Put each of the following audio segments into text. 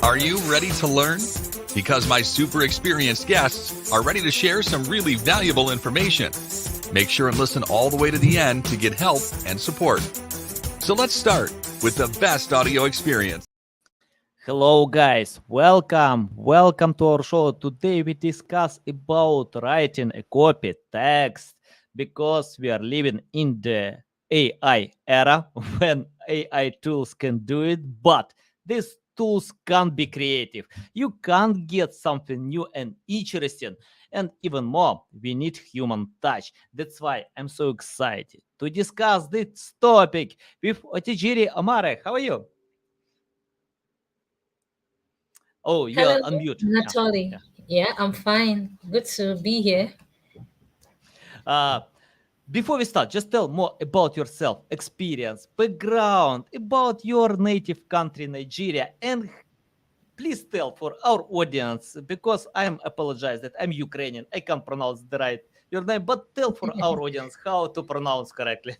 Are you ready to learn? Because my super experienced guests are ready to share some really valuable information. Make sure and listen all the way to the end to get help and support. So let's start with the best audio experience. Hello guys, welcome to our show. Today we discuss about writing a copy text because we are living in the AI era when AI tools can do it, but these tools can't be creative. You can't get something new and interesting, and even more, we need human touch. That's why I'm so excited to discuss this topic with Otejiri Omare. How are you? Oh, you Hello, are unmute. Natalie. Yeah, I'm fine. Good to be here. Uh, Before we start, just tell more about yourself, experience, background, about your native country, Nigeria, and please tell for our audience, because I'm apologize that I'm Ukrainian, I can't pronounce the right your name, but tell for our audience how to pronounce correctly.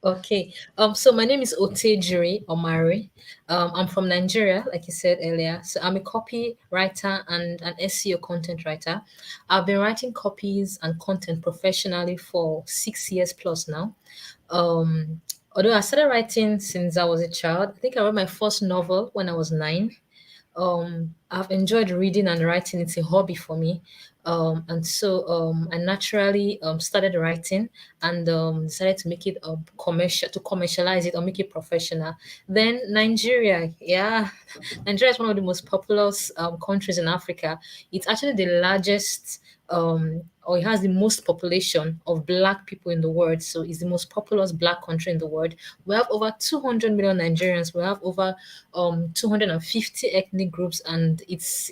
Okay. So my name is Otejiri Omare. I'm from Nigeria, like you said earlier. So I'm a copywriter and an SEO content writer. I've been writing copies and content professionally for 6 years plus now. Um, Although I started writing since I was a child, I think I wrote my first novel when I was 9. I've enjoyed reading and writing. It's a hobby for me. And so I naturally started writing and decided to make it commercial, to commercialize it or make it professional. Then Nigeria, yeah, Nigeria is one of the most populous countries in Africa. It's actually the largest or it has the most population of black people in the world. So it's the most populous black country in the world. We have over 200 million Nigerians. We have over 250 ethnic groups, and it's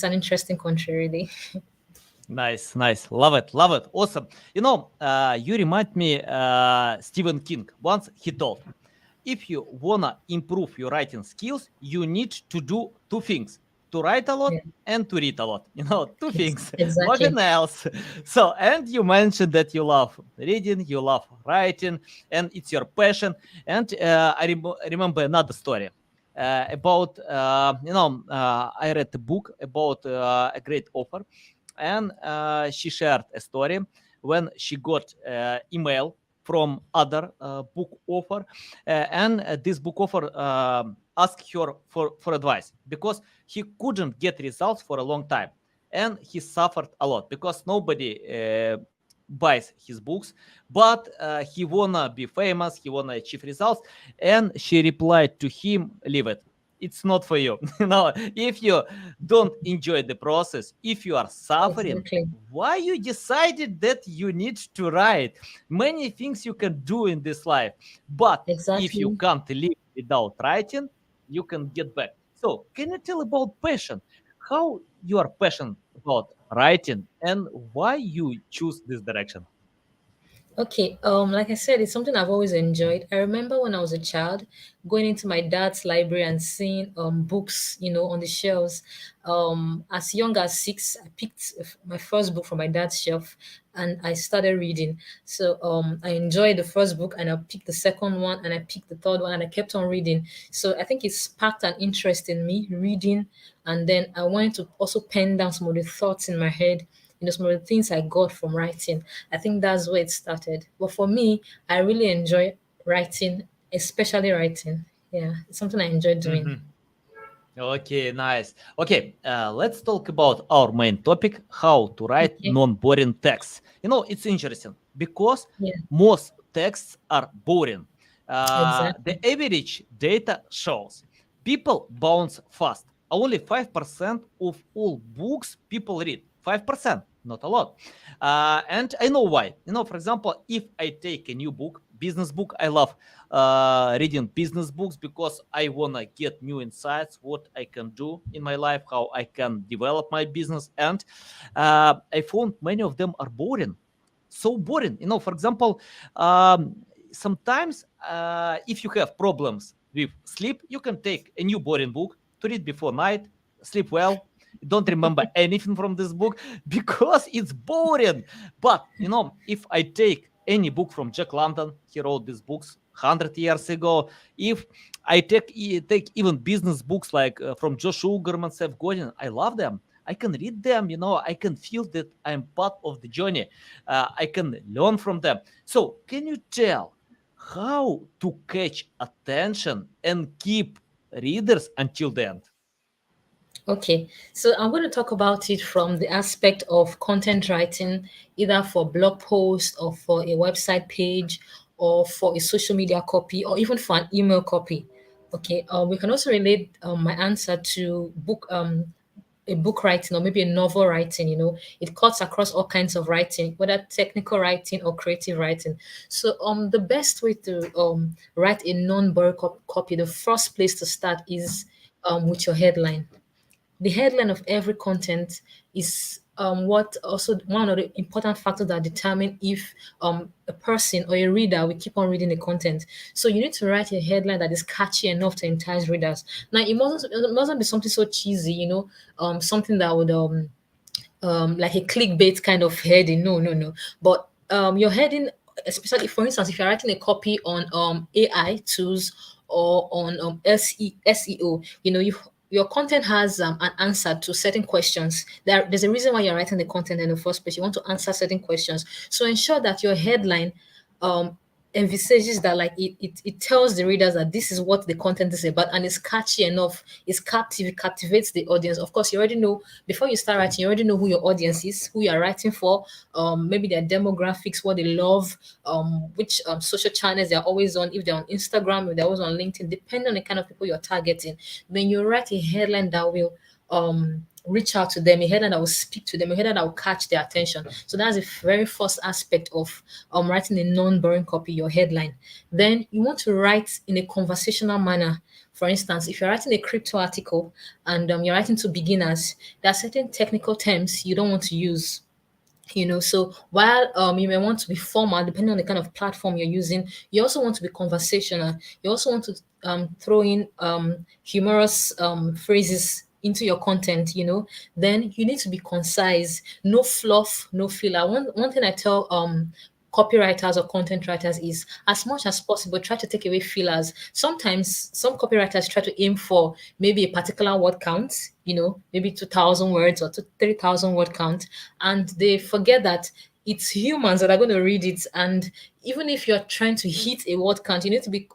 an interesting country, really. Nice, love it, awesome. You remind me Stephen King. Once he told, if you wanna improve your writing skills, you need to do two things: to write a lot Yeah. and to read a lot. Two Yes, things, exactly. nothing else. So, and you mentioned that you love reading, you love writing, and it's your passion. And remember another story. About I read a book about a great author, and she shared a story when she got email from other book author, and this book author asked her for advice because he couldn't get results for a long time, and he suffered a lot because nobody buys his books, but he wanna be famous, he wanna achieve results, and she replied to him, leave it, it's not for you. If you don't enjoy the process, if you are suffering, Exactly. why you decided that you need to write? Many things you can do in this life, but if you Exactly. can't live without writing, you can get back. So can you tell about passion, how you are passionate about writing and why you choose this direction? Okay, like I said, it's something I've always enjoyed. I remember when I was a child going into my dad's library and seeing books, on the shelves. As young as 6, I picked my first book from my dad's shelf and I started reading. So I enjoyed the first book and I picked the second one and I picked the third one and I kept on reading. So I think it sparked an interest in me reading, and then I wanted to also pen down some of the thoughts in my head, some of the things I got from writing. I think that's where it started. But for me, I really enjoy writing, especially writing. Yeah, it's something I enjoy doing. Mhm. Okay, nice. Okay, let's talk about our main topic: how to write Okay. non-boring text. It's interesting because Yeah, most texts are boring. The exactly. average data shows people bounce fast. Only 5% of all books people read. 5%, not a lot. And I know why. For example, if I take a new book, business book, I love reading business books because I want to get new insights, what I can do in my life, how I can develop my business. And I found many of them are boring. So boring. For example, sometimes if you have problems with sleep, you can take a new boring book to read before night, sleep well. Don't remember anything from this book because it's boring. But if I take any book from Jack London, he wrote these books 100 years ago. If I take even business books like from Josh Ugerman, Seth Godin, I love them. I can read them, I can feel that I'm part of the journey. I can learn from them. So can you tell how to catch attention and keep readers until the end? Okay, so I'm going to talk about it from the aspect of content writing, either for blog post or for a website page or for a social media copy or even for an email copy. Okay, we can also relate my answer to a book writing or maybe a novel writing. It cuts across all kinds of writing, whether technical writing or creative writing. So the best way to write a non-boring copy, the first place to start is with your headline. The headline of every content is what also one of the important factors that determine if a person or a reader will keep on reading the content. So you need to write a headline that is catchy enough to entice readers. Now it mustn't be something so cheesy, something that would like a clickbait kind of heading. No, no, no. But your heading, especially for instance, if you're writing a copy on AI tools or on SEO, your content has an answer to certain questions. There's a reason why you're writing the content in the first place. You want to answer certain questions. So ensure that your headline um, envisages that, like, it tells the readers that this is what the content is about, and it's catchy enough, it captivates the audience. Of course, you already know before you start writing, you already know who your audience is, who you're writing for, maybe their demographics, what they love, which social channels they're always on, if they're on Instagram, if they're always on LinkedIn, depending on the kind of people you're targeting. Then you write a headline that will reach out to them, a headline that will speak to them, a headline that will catch their attention. So that's the very first aspect of writing a non-boring copy, your headline. Then you want to write in a conversational manner. For instance, if you're writing a crypto article and you're writing to beginners, there are certain technical terms you don't want to use. So while you may want to be formal depending on the kind of platform you're using, you also want to be conversational. You also want to throw in humorous phrases into your content. Then you need to be concise, no fluff, no filler. One thing I tell copywriters or content writers is, as much as possible, try to take away fillers. Sometimes some copywriters try to aim for maybe a particular word count, maybe 2,000 words or 3,000 word count, and they forget that it's humans that are going to read it. And even if you're trying to hit a word count, you need to be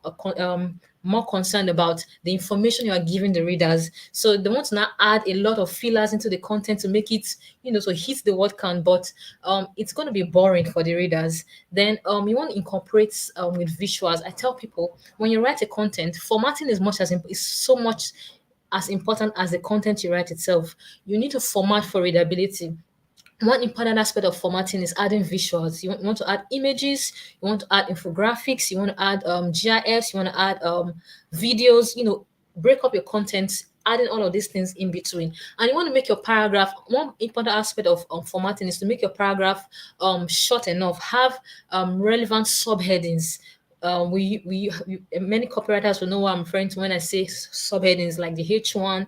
more concerned about the information you are giving the readers. So they want to now add a lot of fillers into the content to make it, so hit the word count, but it's going to be boring for the readers. Then you want to incorporate with visuals. I tell people, when you write a content, formatting is so much as important as the content you write itself. You need to format for readability. One important aspect of formatting is adding visuals. You want to add images, you want to add infographics, you want to add GIFs, you want to add videos, break up your content, adding all of these things in between. And you want to make your paragraph, one important aspect of formatting is to make your paragraph short enough, have relevant subheadings. Many copywriters will know what I'm referring to when I say subheadings, like the H1,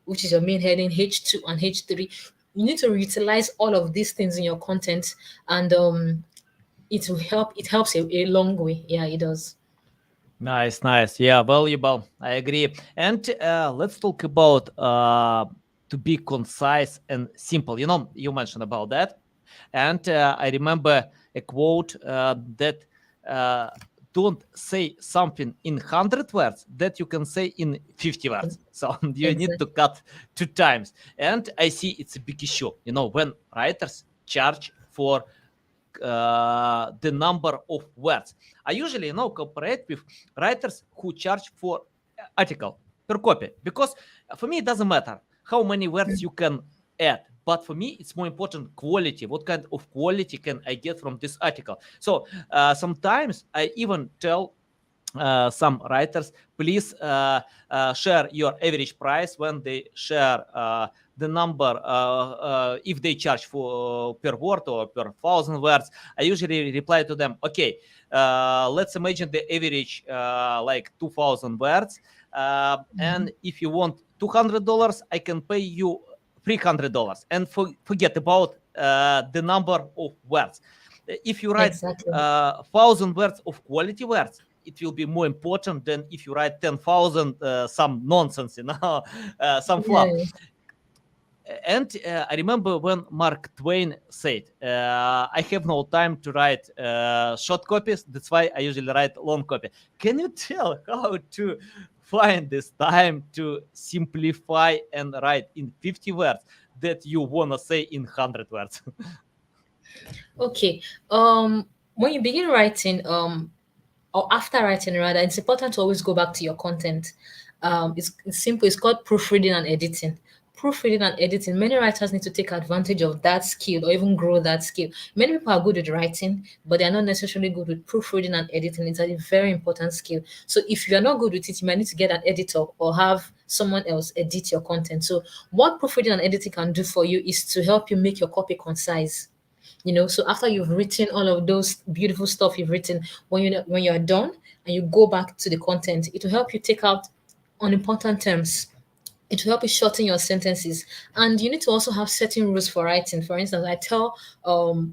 which is your main heading, H2 and H3. You need to utilize all of these things in your content, and it helps a long way. Yeah, it does. Nice, nice. Yeah, valuable. I agree. And let's talk about to be concise and simple. You mentioned about that. And I remember a quote that don't say something in 100 words that you can say in 50 words. So you need to Exactly. cut 2 times. And I see it's a big issue, when writers charge for the number of words. I usually cooperate with writers who charge for article per copy, because for me it doesn't matter how many words you can add, but for me it's more important quality. What kind of quality can I get from this article? So sometimes I even tell some writers, please share your average price when they share the number, if they charge for per word or per 1,000 words. I usually reply to them, okay, let's imagine the average like 2,000 words, and if you want $200, I can pay you $300, and forget about the number of words. If you write Exactly. 1,000 words of quality words, it will be more important than if you write 10,000 some nonsense, some fluff. Yeah. And I remember when Mark Twain said, I have no time to write short copies. That's why I usually write long copy. Can you tell how to find this time to simplify and write in 50 words that you want to say in 100 words? Okay. When you begin writing, or after writing rather, it's important to always go back to your content. It's simple. It's called proofreading and editing. Proofreading and editing. Many writers need to take advantage of that skill or even grow that skill. Many people are good at writing, but they are not necessarily good with proofreading and editing. It's a very important skill. So if you are not good with it, you might need to get an editor or have someone else edit your content. So what proofreading and editing can do for you is to help you make your copy concise. So after you've written all of those beautiful stuff you've written, when you're done and you go back to the content, it will help you take out unimportant terms. It will help you shorten your sentences. And you need to also have certain rules for writing. For instance, I tell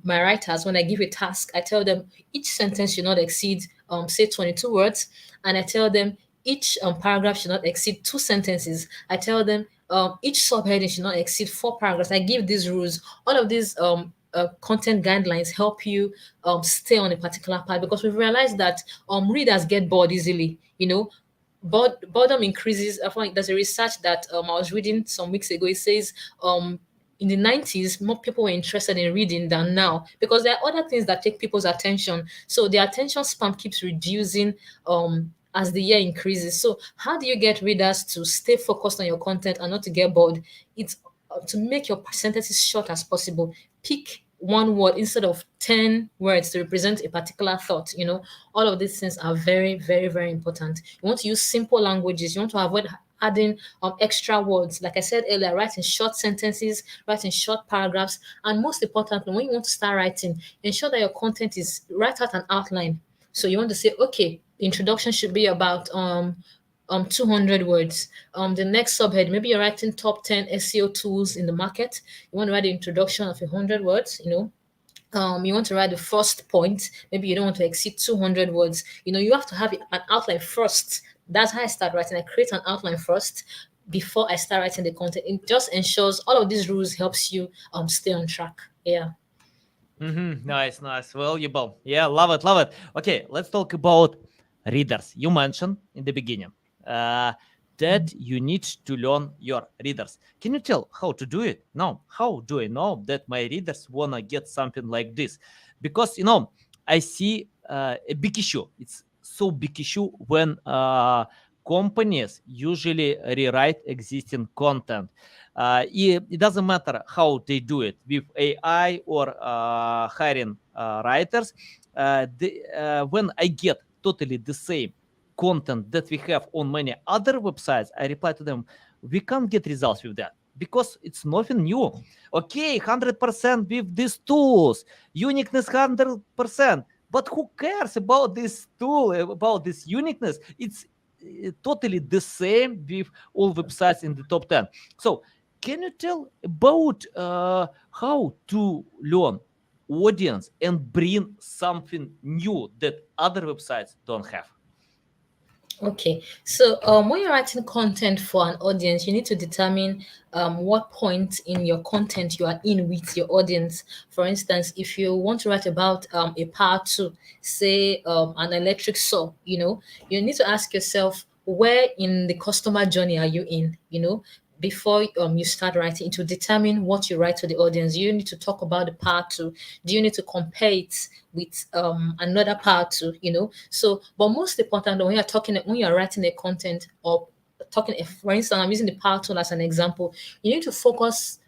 my writers, when I give a task, I tell them each sentence should not exceed say 22 words, and I tell them each paragraph should not exceed 2 sentences. I tell them each subheading should not exceed 4 paragraphs. I give these rules. All of these content guidelines help you stay on a particular part, because we've realized that readers get bored easily. Boredom increases. I find there's a research that I was reading some weeks ago. It says in the 90s, more people were interested in reading than now, because there are other things that take people's attention. So the attention span keeps reducing as the year increases. So how do you get readers to stay focused on your content and not to get bored? It's to make your sentences short as possible. Pick one word instead of 10 words to represent a particular thought. All of these things are very, very, very important. You want to use simple languages. You want to avoid adding extra words. Like I said earlier, writing short sentences, writing short paragraphs, and most importantly, when you want to start writing, ensure that your content is, write out an outline. So you want to say, okay, the introduction should be about 200 words. The next subhead, maybe you're writing top 10 SEO tools in the market. You want to write the introduction of 100 words. You want to write the first point. Maybe you don't want to exceed 200 words. You have to have an outline first. That's how I start writing. I create an outline first before I start writing the content. It just ensures all of these rules helps you stay on track. Yeah. Nice. Valuable. Yeah, love it. Okay, let's talk about readers. You mentioned in the beginning that you need to learn your readers. Can you tell how to do it? No, how do I know that my readers wanna get something like this? Because I see a big issue. It's so big issue when companies usually rewrite existing content. It doesn't matter how they do it, with AI or hiring writers. When I get totally the same content that we have on many other websites, I reply to them, we can't get results with that because it's nothing new. Okay, 100% with these tools, uniqueness 100%, but who cares about this tool, about this uniqueness? It's totally the same with all websites in the top 10. So can you tell about how to learn audience and bring something new that other websites don't have? Okay, so when you're writing content for an audience, you need to determine what point in your content you are in with your audience. For instance, if you want to write about a power tool, say an electric saw, you need to ask yourself, where in the customer journey are you in? Before you start writing, to determine what you write to the audience. You need to talk about the power tool. Do you need to compare it with another power tool? So, but most important, when you're writing a content or talking, for instance, I'm using the power tool as an example. You need to focus.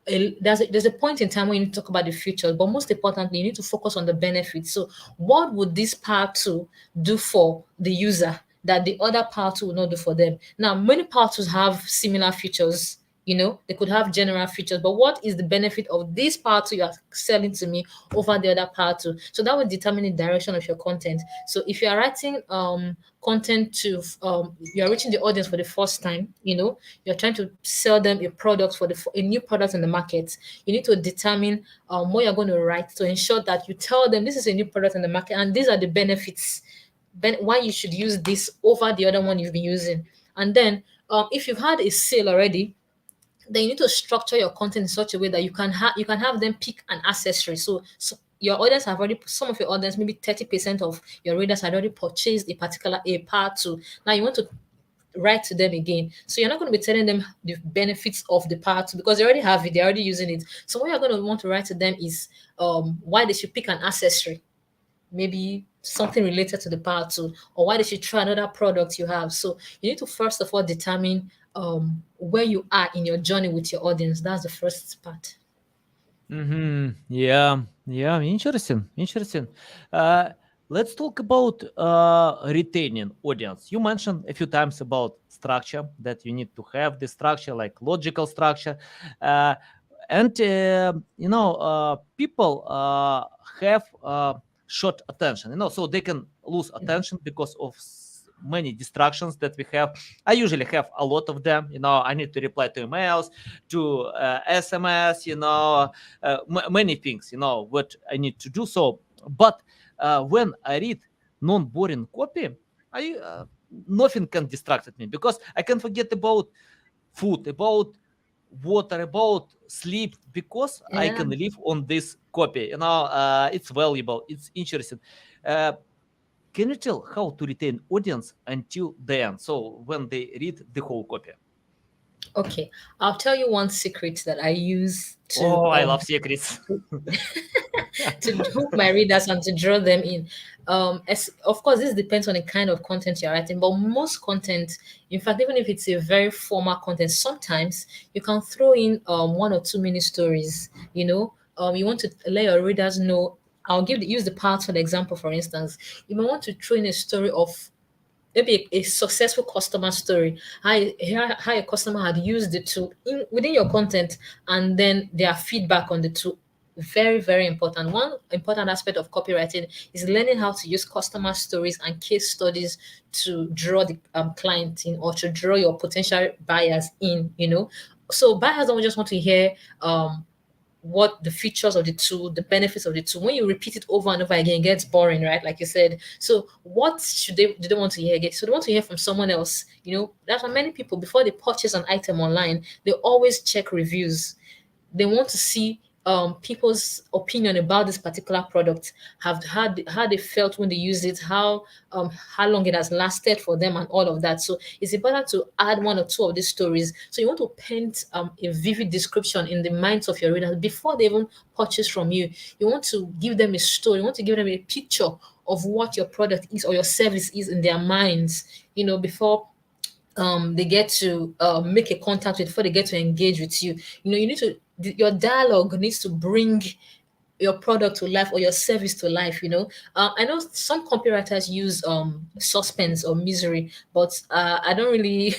There's a point in time when you need to talk about the future, but most importantly, you need to focus on the benefits. So, what would this power tool do for the user that the other power tool will not do for them? Now, many power tools have similar features. They could have general features, but what is the benefit of this power tool you are selling to me over the other power tool? So that will determine the direction of your content. So if you are writing content to you are reaching the audience for the first time, you're trying to sell them a product for a new product in the market, you need to determine what you're going to write to ensure that you tell them this is a new product in the market and these are the benefits why you should use this over the other one you've been using. And then if you've had a sale already, then you need to structure your content in such a way that you can have them pick an accessory. So your audience have already, some of your audience, maybe 30% of your readers had already purchased a particular a part two. Now you want to write to them again. So you're not going to be telling them the benefits of the part two because they already have it, they're already using it. So what you're going to want to write to them is why they should pick an accessory, maybe something related to the part two, or why they should try another product you have. So you need to first of all determine where you are in your journey with your audience. That's the first part. Yeah, yeah, interesting, interesting. Let's talk about retaining audience. You mentioned a few times about structure, that you need to have the structure, like logical structure, and people have short attention. So they can lose attention because of many distractions that we have. I usually have a lot of them. I need to reply to emails, to SMS, many things, what I need to do. So, but when I read non-boring copy, I nothing can distract me because I can forget about food, about water, about sleep, because I Yeah. can live on this copy. It's valuable, it's interesting. Can you tell how to retain audience until the end? So when they read the whole copy. Okay. I'll tell you one secret that I use Oh, I love secrets. to hook my readers and to draw them in. Of course, this depends on the kind of content you're writing, but most content, in fact, even if it's a very formal content, sometimes you can throw in 1 or 2 mini stories. You want to let your readers know. Use the part for the example, for instance. You may want to throw in a story of maybe a successful customer story, how a customer had used the tool within your content, and then their feedback on the tool. Very, very important. One important aspect of copywriting is learning how to use customer stories and case studies to draw the client in, or to draw your potential buyers in. So buyers don't just want to hear what the features of the tool, the benefits of the tool. When you repeat it over and over again, it gets boring, right? Like you said. So what do they want to hear again? So they want to hear from someone else. That's why many people, before they purchase an item online, they always check reviews. They want to see people's opinion about this particular product, have how they felt when they use it, how long it has lasted for them, and all of that. So it's important to add 1 or 2 of these stories. So you want to paint a vivid description in the minds of your readers before they even purchase from you. You want to give them a story. You want to give them a picture of what your product is or your service is in their minds, before they get to make a contact with, before they get to engage with you. You need to, your dialogue needs to bring your product to life or your service to life. I know some copywriters use suspense or misery, but I don't really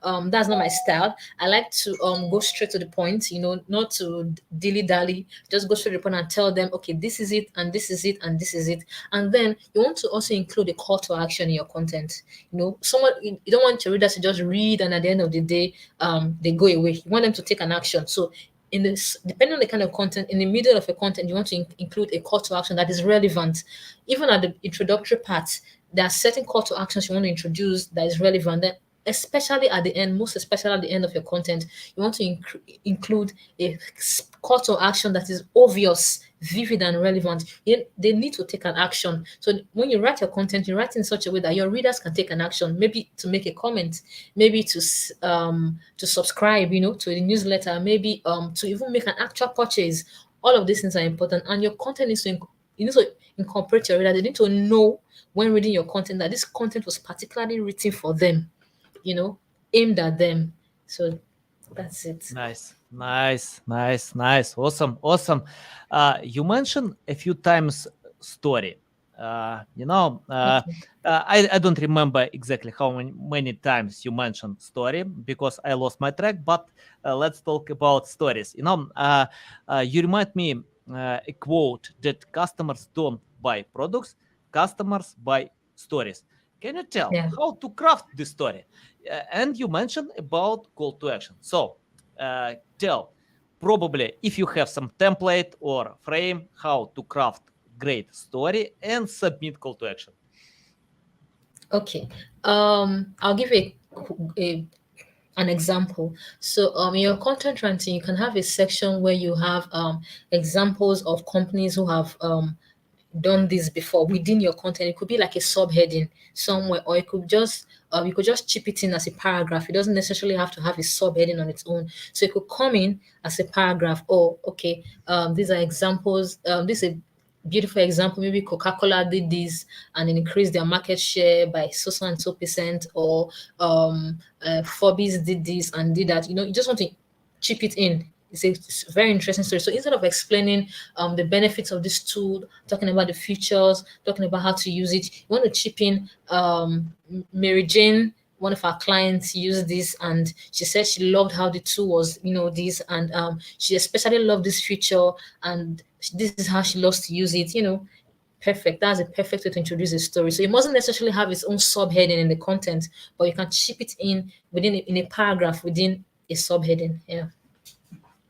that's not my style. I like to go straight to the point, not to dilly dally. Just go straight to the point and tell them, okay, this is it, and this is it, and this is it. And then you want to also include a call to action in your content. Someone, you don't want your readers to just read and at the end of the day they go away. You want them to take an action. So in this, depending on the kind of content, in the middle of a content, you want to include a call to action that is relevant. Even at the introductory part, there are certain call to actions you want to introduce that is relevant. Then, especially at the end, most especially at the end of your content, you want to include a call to action that is obvious, vivid, and relevant. They need to take an action. So when you write your content, you write in such a way that your readers can take an action, maybe to make a comment, maybe to subscribe, to the newsletter, maybe to even make an actual purchase. All of these things are important, and your content needs to you need to incorporate your readers. They need to know when reading your content that this content was particularly written for them, aimed at them. So that's it. Nice, nice, nice, nice. Awesome, awesome. You mentioned a few times story. I don't remember exactly how many times you mentioned story because I lost my track, but let's talk about stories. You remind me a quote that customers don't buy products, customers buy stories. Can you tell Yeah. how to craft this story? And you mentioned about call to action. So tell probably if you have some template or frame how to craft great story and submit call to action. Okay. I'll give you a an example. So in your content writing, you can have a section where you have examples of companies who have done this before within your content. It could be like a subheading somewhere, or it could just you could just chip it in as a paragraph. It doesn't necessarily have to have a subheading on its own. So it could come in as a paragraph. Oh, okay. These are examples. This is a beautiful example. Maybe Coca-Cola did this and increased their market share by so and so percent, or Forbes did this and did that. You just want to chip it in. It's a very interesting story. So instead of explaining the benefits of this tool, talking about the features, talking about how to use it, you want to chip in. Mary Jane, one of our clients, used this, and she said she loved how the tool was, this, and she especially loved this feature, and this is how she loves to use it. Perfect. That's a perfect way to introduce a story. So it mustn't necessarily have its own subheading in the content, but you can chip it in in a paragraph within a subheading. Yeah.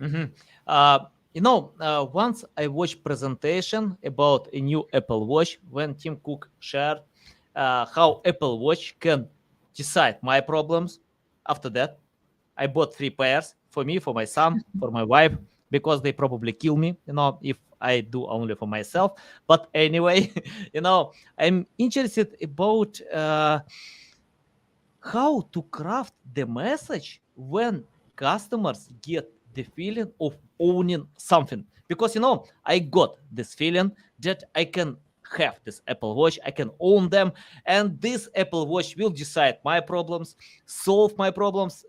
Mhm. Once I watched presentation about a new Apple Watch when Tim Cook shared how Apple Watch can decide my problems. After that, I bought 3 pairs for me, for my son, for my wife, because they probably kill me, if I do only for myself. But anyway, I'm interested about how to craft the message when customers get the feeling of owning something, because I got this feeling that I can have this Apple Watch, I can own them, and this Apple Watch will decide my problems, solve my problems,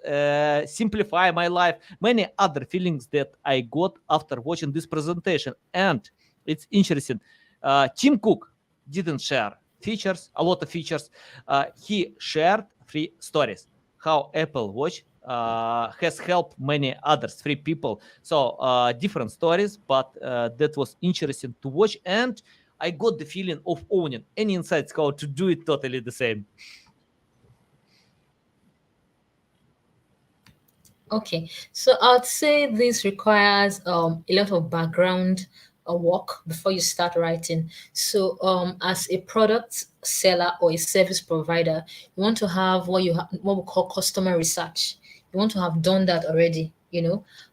simplify my life, many other feelings that I got after watching this presentation. And it's interesting, Tim Cook didn't share a lot of features. He shared 3 stories how Apple Watch has helped many others, 3 people. So different stories, but that was interesting to watch, and I got the feeling of owning. Any insights how to do it totally the same? Okay, so I'd say this requires a lot of background work before you start writing. So, as a product seller or a service provider, you want to have what we call customer research. You want to have done that already.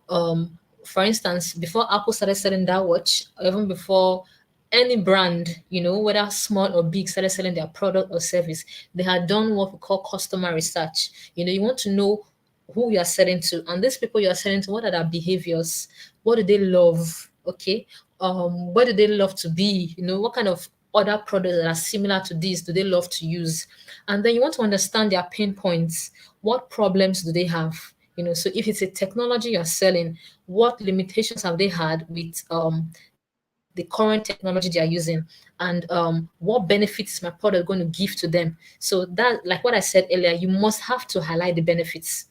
For instance, before Apple started selling that watch, or even before any brand, whether small or big, started selling their product or service, they had done what we call customer research. You want to know who you are selling to, and these people you are selling to, what are their behaviors, what do they love, okay, where do they love to be, what kind of other products that are similar to this do they love to use. And then you want to understand their pain points. What problems do they have? So if it's a technology you're selling, what limitations have they had with the current technology they are using, and what benefits is my product going to give to them. So that, like what I said earlier, you must have to highlight the benefits,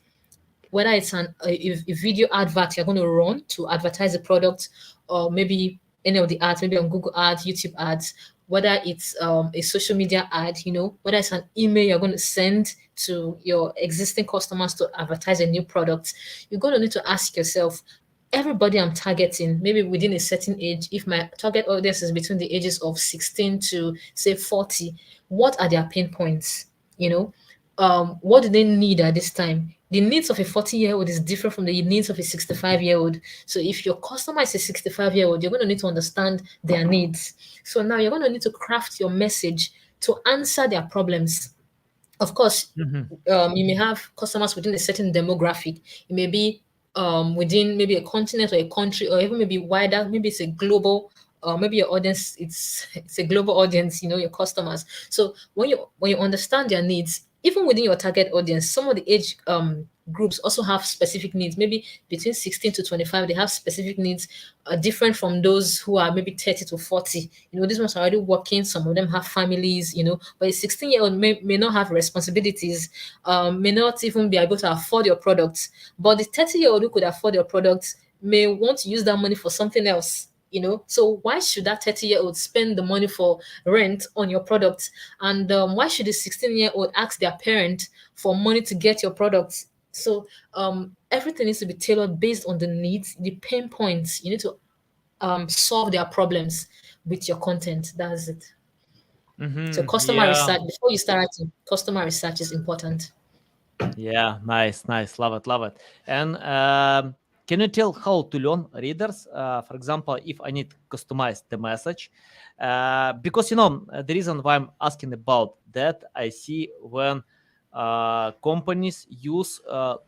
whether it's a video advert you're going to run to advertise the product, or maybe any of the ads, maybe on Google Ads, YouTube ads, whether it's a social media ad, whether it's an email you're going to send to your existing customers to advertise a new product. You're going to need to ask yourself, everybody I'm targeting, maybe within a certain age, if my target audience is between the ages of 16 to say 40, what are their pain points? What do they need at this time? The needs of a 40-year-old is different from the needs of a 65-year-old. So if your customer is a 65-year-old, you're going to need to understand their needs. So now you're going to need to craft your message to answer their problems. Of course, Mhm. you may have customers within a certain demographic. It may be within maybe a continent or a country, or even maybe wider. Maybe it's a global. Maybe your audience, it's a global audience. Your customers. So when you understand their needs, even within your target audience, some of the age groups also have specific needs. Maybe between 16 to 25, they have specific needs different from those who are maybe 30 to 40. These ones are already working. Some of them have families, but a 16-year-old may not have responsibilities, may not even be able to afford your products. But the 30-year-old who could afford your products may want to use that money for something else. So why should that 30-year-old spend the money for rent on your product? And why should the 16-year-old ask their parent for money to get your product? So everything needs to be tailored based on the needs, the pain points. You need to solve their problems with your content. That's it. So customer Yeah. research before you start writing, customer research is important. Yeah, nice, love it, love it. And can you tell how to learn readers? For example, if I need to customize the message, because the reason why I'm asking about that, I see when companies use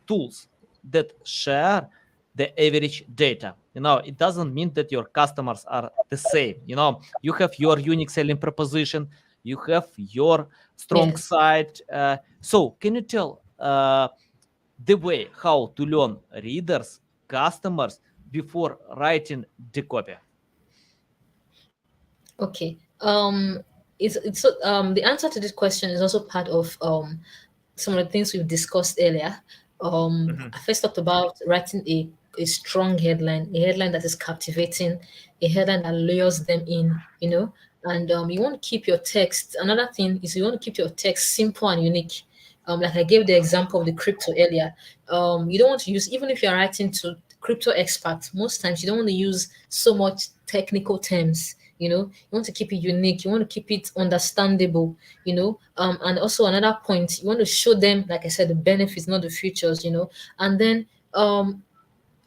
tools that share the average data. It doesn't mean that your customers are the same. You have your unique selling proposition, you have your strong Yes. side. So, can you tell the way how to learn readers, customers before writing the copy? Okay. The answer to this question is also part of some of the things we've discussed earlier. Mhm. I first talked about writing a strong headline, a headline that is captivating, a headline that lures them in, and you want to keep your text. Another thing is you want to keep your text simple and unique. Like I gave the example of the crypto earlier. You don't want to use, even if you're writing to crypto experts, most times you don't want to use so much technical terms. You want to keep it unique, you want to keep it understandable, and also another point, you want to show them, like I said, the benefits, not the futures, and then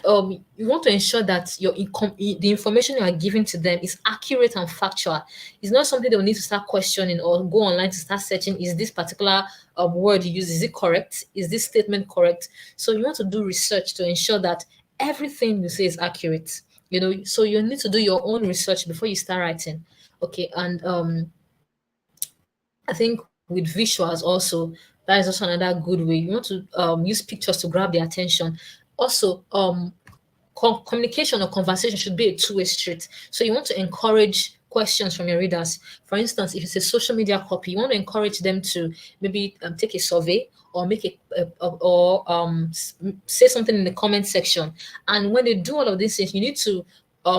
you want to ensure that the information you are giving to them is accurate and factual. It's not something they'll need to start questioning or go online to start searching. Is this particular word you use, is it correct? Is this statement correct? So you want to do research to ensure that everything you say is accurate. So you need to do your own research before you start writing. Okay, and I think with visuals also, that is also another good way. You want to use pictures to grab their attention. Also, communication or conversation should be a two-way street. So you want to encourage questions from your readers. For instance, if it's a social media copy, you want to encourage them to maybe take a survey or make say something in the comment section. And when they do all of these things, you need to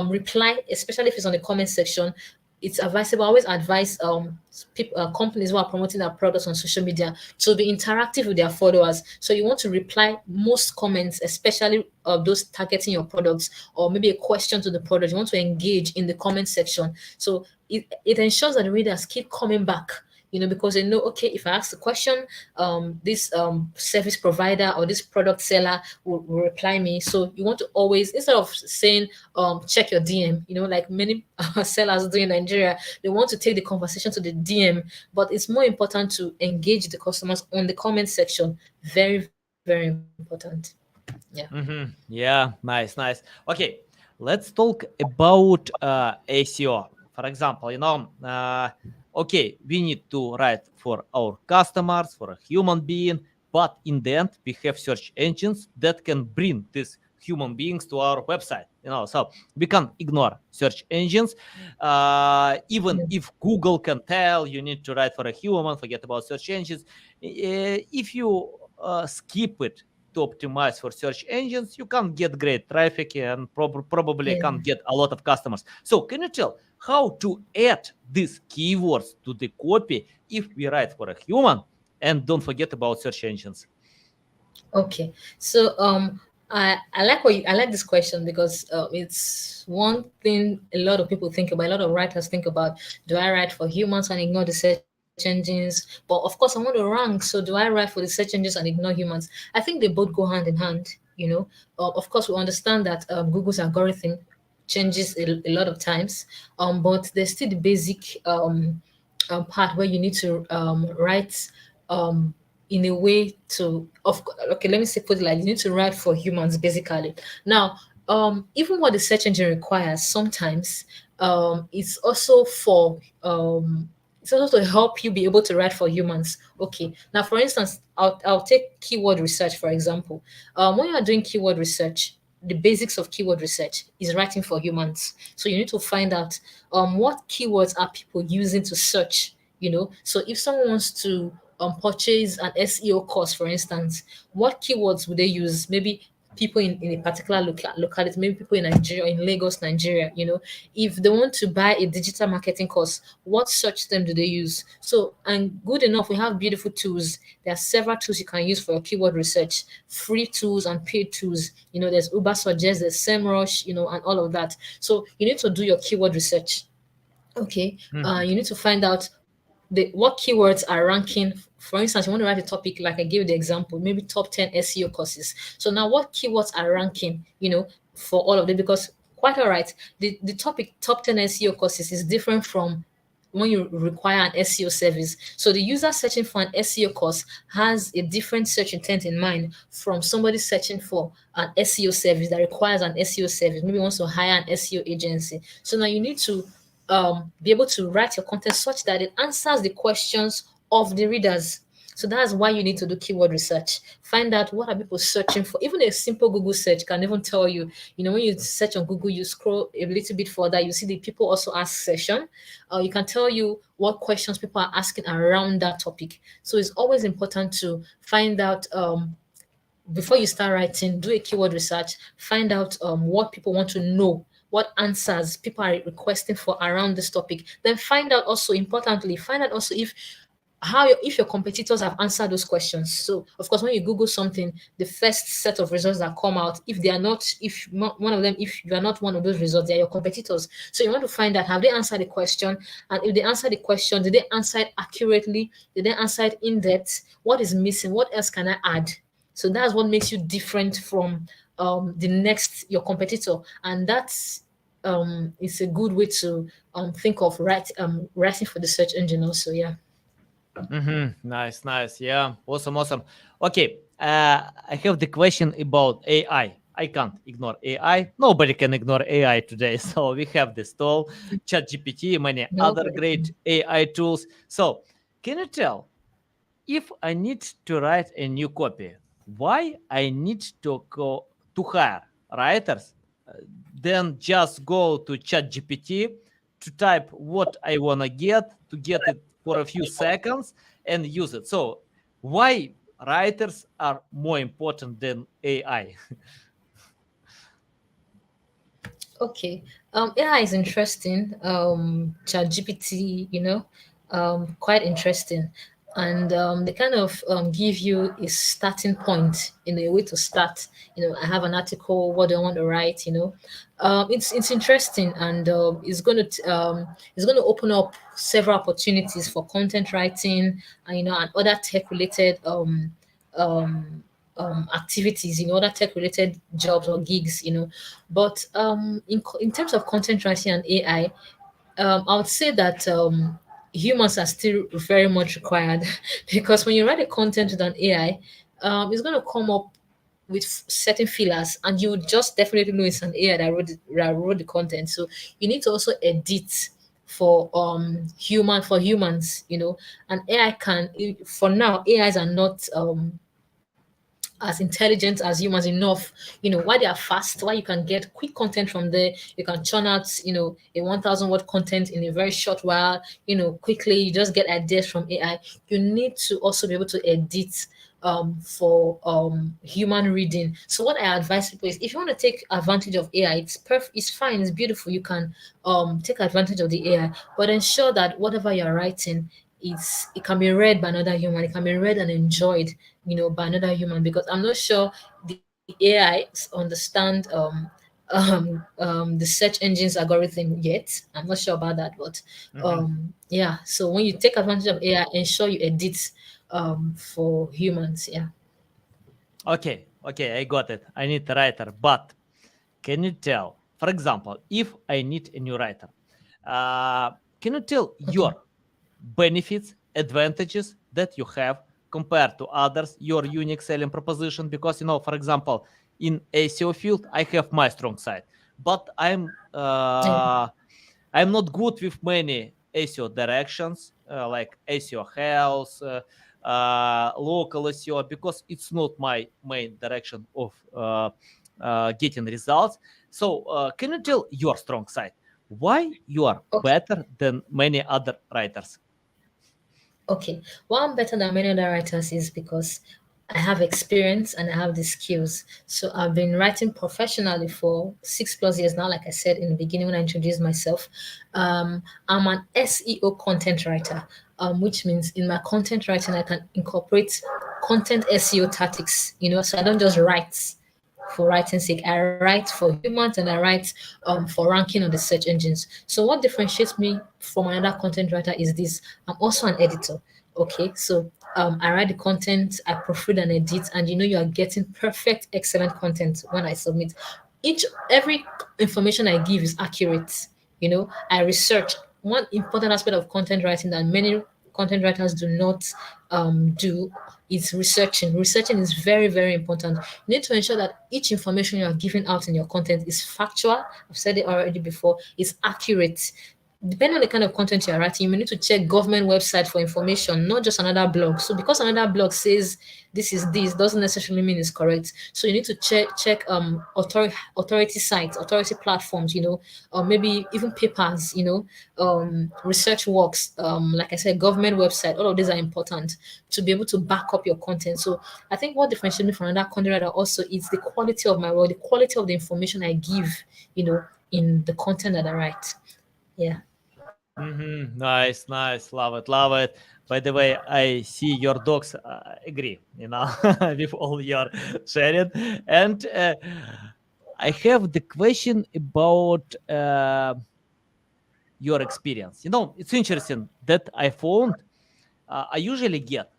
reply, especially if it's on the comment section. It's advisable. I always advise people, companies who are promoting their products on social media to be interactive with their followers. So you want to reply most comments, especially those targeting your products or maybe a question to the product. You want to engage in the comment section. So it ensures that the readers keep coming back. Because they know, okay, if I ask the question, this service provider or this product seller will reply me. So you want to always, instead of saying, check your DM, like many sellers do in Nigeria, they want to take the conversation to the DM, but it's more important to engage the customers on the comment section. Very, very important. Yeah. Yeah, nice. Okay, let's talk about SEO. For example, okay, we need to write for our customers, for a human being, but in the end, we have search engines that can bring these human beings to our website. So we can ignore search engines. Even Yeah. if Google can tell you need to write for a human, forget about search engines. If you skip it to optimize for search engines, you can get great traffic and probably Yeah. can get a lot of customers. So can you tell how to add these keywords to the copy if we write for a human and don't forget about search engines? Okay. So I like this question because it's one thing a lot of people think about, a lot of writers think about. Do I write for humans and ignore the search engines? But of course I want to rank, so do I write for the search engines and ignore humans? I think they both go hand in hand. Of course we understand that Google's algorithm changes a lot of times, but there's still the basic part where you need to write in a way to okay, let me say, put it like, you need to write for humans basically. Now, even what the search engine requires sometimes, it's also for it's also to help you be able to write for humans. Okay, now for instance, I'll take keyword research for example. When you are doing keyword research, the basics of keyword research is writing for humans. So you need to find out what keywords are people using to search. So if someone wants to purchase an SEO course, for instance, what keywords would they use? Maybe people in a particular locality, maybe people in Nigeria, in Lagos, Nigeria. If they want to buy a digital marketing course, what search term do they use? So, and good enough, we have beautiful tools. There are several tools you can use for your keyword research, free tools and paid tools. There's Uber Suggest, there's SEMrush, and all of that. So you need to do your keyword research. Okay. Mhm. You need to find out what keywords are ranking. For instance, you want to write a topic like I gave the example, maybe top 10 SEO courses. So now what keywords are ranking, for all of them? Because quite all right, the topic top 10 SEO courses is different from when you require an SEO service. So the user searching for an SEO course has a different search intent in mind from somebody searching for an SEO service that requires an SEO service, maybe wants to hire an SEO agency. So now you need to be able to write your content such that it answers the questions of the readers. So that's why you need to do keyword research. Find out what are people searching for. Even a simple Google search can even tell you, when you search on Google, you scroll a little bit further, you see the people also ask session. You can tell you what questions people are asking around that topic. So it's always important to find out before you start writing, do a keyword research, find out what people want to know, what answers people are requesting for around this topic. Then find out also, importantly, find out also if your competitors have answered those questions. So of course, when you Google something, the first set of results that come out, if they are not, if not one of them, if you are not one of those results, they are your competitors. So you want to find out, have they answered the question? And if they answer the question, did they answer it accurately? Did they answer it in depth? What is missing? What else can I add? So that's what makes you different from your competitor, and that's it's a good way to think of writing for the search engine also. Yeah. Nice, nice. Yeah, awesome, awesome. Okay, I have the question about AI. I can't ignore AI. Nobody can ignore AI today. So we have this tool, ChatGPT, many No other problem. great AI tools. So can you tell if I need to write a new copy, why I need to go to hire writers? Then just go to ChatGPT to type what I wanna get to get it for a few seconds and use it. So why writers are more important than AI? Okay. AI is interesting. ChatGPT, quite interesting. And they kind of give you a starting point, a way to start. I have an article, what do I want to write, it's interesting, and it's gonna open up several opportunities for content writing and and other tech related um activities, other tech related jobs or gigs, But in terms of content writing and AI, I would say that humans are still very much required because when you write a content with an AI, it's going to come up with certain fillers, and you would just definitely know it's an AI that wrote the content. So you need to also edit for humans, and AI can for now AIs are not as intelligent as humans enough, why they are fast, why you can get quick content from there. You can churn out, a 1,000 word content in a very short while, quickly. You just get ideas from AI. You need to also be able to edit for human reading. So what I advise people is, if you want to take advantage of AI, it's perfect, it's fine, it's beautiful. You can take advantage of the AI, but ensure that whatever you're writing, it can be read by another human. It can be read and enjoyed, by another human, because I'm not sure the AI understand the search engine's algorithm yet. I'm not sure about that, but Mhm. yeah. So when you take advantage of AI, ensure you edit for humans. Yeah. Okay, okay, I got it. I need a writer, but can you tell, for example, if I need a new writer, can you tell Okay. your benefits, advantages that you have compared to others, your unique selling proposition? Because, for example, in SEO field, I have my strong side, but Yeah. I'm not good with many SEO directions, like SEO health, local SEO, because it's not my main direction of getting results. So can you tell your strong side? Why you are Okay. better than many other writers? Okay. Why I'm better than many other writers is because I have experience and I have the skills. So I've been writing professionally for 6+ years now, like I said in the beginning when I introduced myself. I'm an SEO content writer, which means in my content writing, I can incorporate content SEO tactics, so I don't just write. for writing sake. I write for humans and I write for ranking on the search engines. So what differentiates me from another content writer is this: I'm also an editor. Okay, so I write the content, I proofread and edit, and you are getting perfect, excellent content when I submit. Every information I give is accurate. I research. One important aspect of content writing that many content writers do not do is researching. Researching is very, very important. You need to ensure that each information you are giving out in your content is factual. I've said it already before, is accurate. Depending on the kind of content you're writing, you may need to check government website for information, not just another blog. So because another blog says this doesn't necessarily mean it's correct. So you need to check authority sites, authority platforms, or maybe even papers, research works, like I said, government website. All of these are important to be able to back up your content. So I think what differentiates me from another content writer also is the quality of my work, the quality of the information I give, in the content that I write. Yeah. Nice, nice. Love it, love it. By the way, I see your dogs agree, with all your sharing. And I have the question about your experience. It's interesting that I found I usually get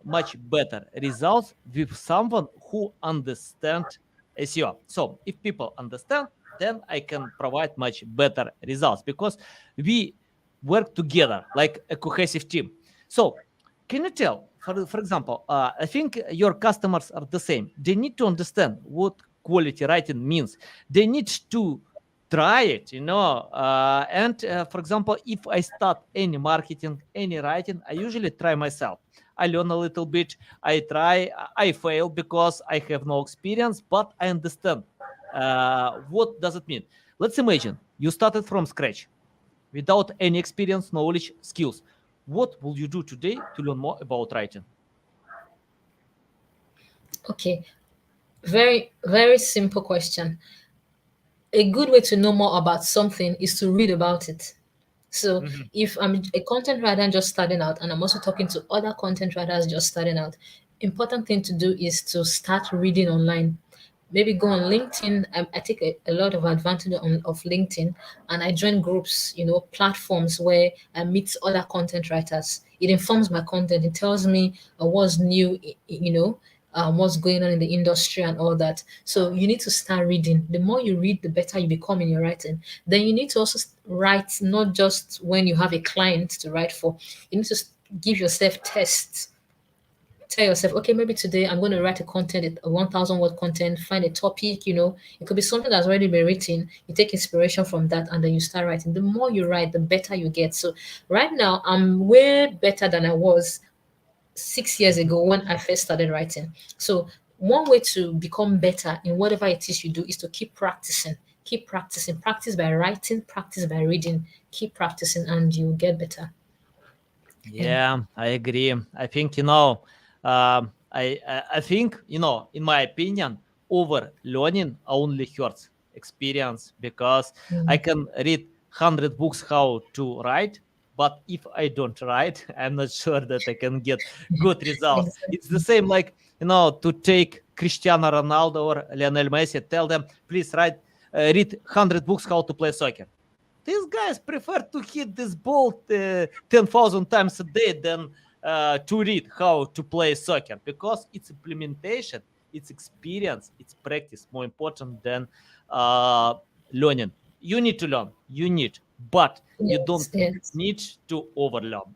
much better results with someone who understands SEO. So if people understand, then I can provide much better results because we work together like a cohesive team. So can you tell, for example, I think your customers are the same. They need to understand what quality writing means. They need to try it, and for example, if I start any marketing, any writing, I usually try myself. I learn a little bit, I try, I fail because I have no experience, but I understand what does it mean. Let's imagine you started from scratch without any experience, knowledge, skills. What will you do today to learn more about writing? Okay. Very, very simple question. A good way to know more about something is to read about it. So Mhm. if I'm a content writer just starting out and I'm also talking to other content writers just starting out, important thing to do is to start reading online. Maybe go on LinkedIn. I take a lot of advantage of LinkedIn, and I join groups, platforms where I meet other content writers. It informs my content. It tells me what's new, what's going on in the industry and all that. So you need to start reading. The more you read, the better you become in your writing. Then you need to also write not just when you have a client to write for. You need to give yourself tests. Tell yourself, okay, maybe today I'm going to write a 1,000 word content, find a topic, it could be something that's already been written. You take inspiration from that and then you start writing. The more you write, the better you get. So right now, I'm way better than I was 6 years ago when I first started writing. So one way to become better in whatever it is you do is to keep practicing. Keep practicing. Practice by writing, practice by reading. Keep practicing and you'll get better. Yeah. Yeah, I agree. I think I think in my opinion, over learning only hurts experience because I Mm. can read 100 books how to write, but if I don't write, I'm not sure that I can get good results. It's the Exactly. same like to take Cristiano Ronaldo or Lionel Messi, tell them please read 100 books how to play soccer. These guys prefer to hit this ball 10,000 times a day than to read how to play soccer because it's implementation, it's experience, it's practice more important than uh, learning. You need to learn, but you don't Yes, yes. need to overlearn.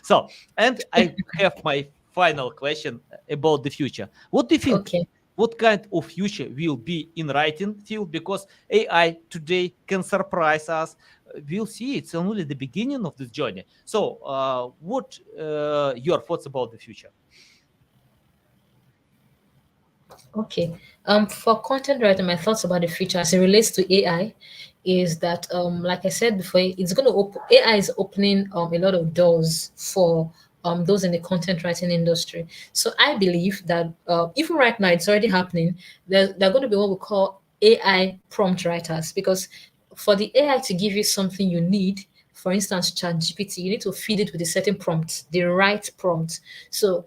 So, and I have my final question about the future. What do you think? Okay. What kind of future will be in writing field? Because AI today can surprise us. We'll see. It's only the beginning of this journey. So, what your thoughts about the future? Okay. For content writing, my thoughts about the future as it relates to AI is that, like I said before, it's going to open. AI is opening a lot of doors for those in the content writing industry. So I believe that even right now, it's already happening. They're going to be what we call AI prompt writers because for the AI to give you something you need, for instance, ChatGPT, you need to feed it with a certain prompt, the right prompt. So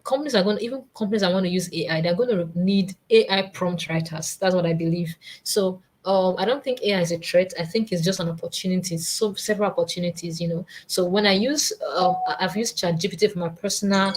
companies are going to, even companies that want to use AI, they're going to need AI prompt writers. That's what I believe. So I don't think AI is a threat. I think it's just an opportunity. So several opportunities, you know. So when I've used ChatGPT for my personal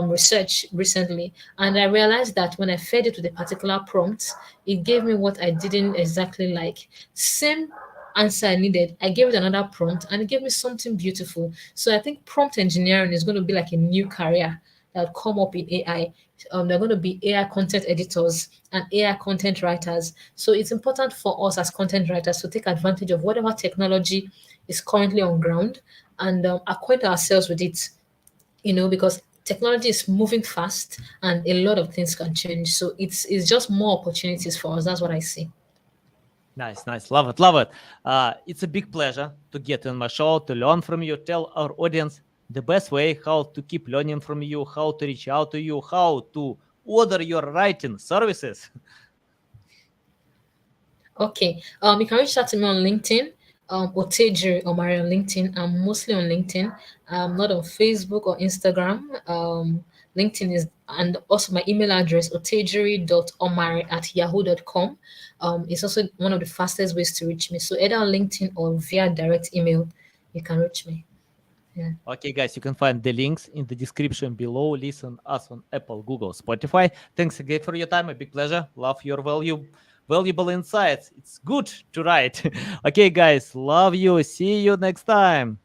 research recently, and I realized that when I fed it with a particular prompt, it gave me what I didn't exactly like. Same answer I needed, I gave it another prompt, and it gave me something beautiful. So I think prompt engineering is going to be like a new career that come up in AI. They're going to be AI content editors and AI content writers. So it's important for us as content writers to take advantage of whatever technology is currently on ground and acquaint ourselves with it, you know, because technology is moving fast and a lot of things can change. So it's just more opportunities for us. That's what I see. Nice, nice. Love it, love it. It's a big pleasure to get on my show, to learn from you, tell our audience the best way how to keep learning from you, how to reach out to you, how to order your writing services. Okay. You can reach out to me on LinkedIn. Otejiri Omare on LinkedIn. I'm mostly on LinkedIn. I'm not on Facebook or Instagram. LinkedIn is, and also my email address, otejiri.omare@yahoo.com. It's also one of the fastest ways to reach me. So either on LinkedIn or via direct email, you can reach me. Yeah. Okay, guys, you can find the links in the description below. Listen us on Apple, Google, Spotify. Thanks again for your time. A big pleasure. Love your valuable insights. It's good to write. Okay, guys, love you. See you next time.